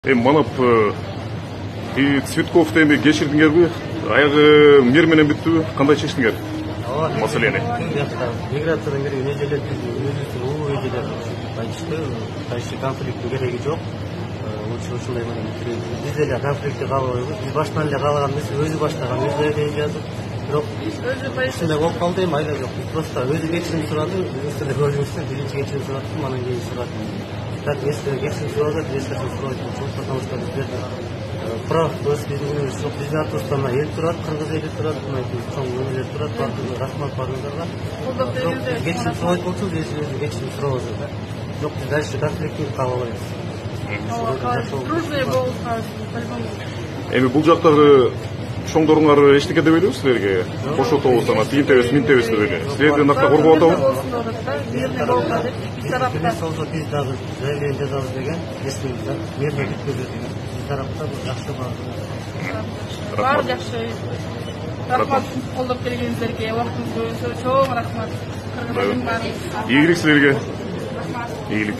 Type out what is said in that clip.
Манап Цветков эми кечирдиңерби? Аягы мер менен бүттүбү? Кандай чечтиңер маселени? Миграциядан келген эжелер өзүбүздүн улуу эжелер айтышты. Кайсы конфликттин кереги жок. Ушундай менен биз эле конфликтти каалабайбыз. Биз баштан эле каалаган эмес, өзү баштаган, өзү айдайын жазып. Бирок ушундай болуп калды, майда жок. Биз просто өзү кечирим сурады, өзү көрдүңүздөр, биринчи кечирим сураттым, анан кийин сураттым. Так, если кечирим сурады, биз кечирим сурабайт, потому что биздер прав биздин жок, биздин артыбыздан эл турат, кыргыз эли турат, чоң өнелер турат, бардыгы рахмат баарыңарга. Кечирим сурабайт болсо, биз өзү кечирим сурабыз. Жок, биз дальше конфликтти каалабайбыз. Дружный болушка по-любому. Эми бул жактагы чоңдоруңар эчтеке дебейбиз силерге? Кошотобуз, ана тиин тебес, мин тебес деп эле. Силерди накта коргоп атабы? Мирный болуп атат, эки тарапта. Биз дагы заявление жазабыз деген, если мирный бүткүзөт деген. Бир тарапта жакшы бар. Баары жакшы. Рахмат колдоп келгениңиздерге, убактыңызды бөлүүңүзгө чоң рахмат. Кыргыз элинин баары. Ийгилик силерге. Рахмат. Ийгилик.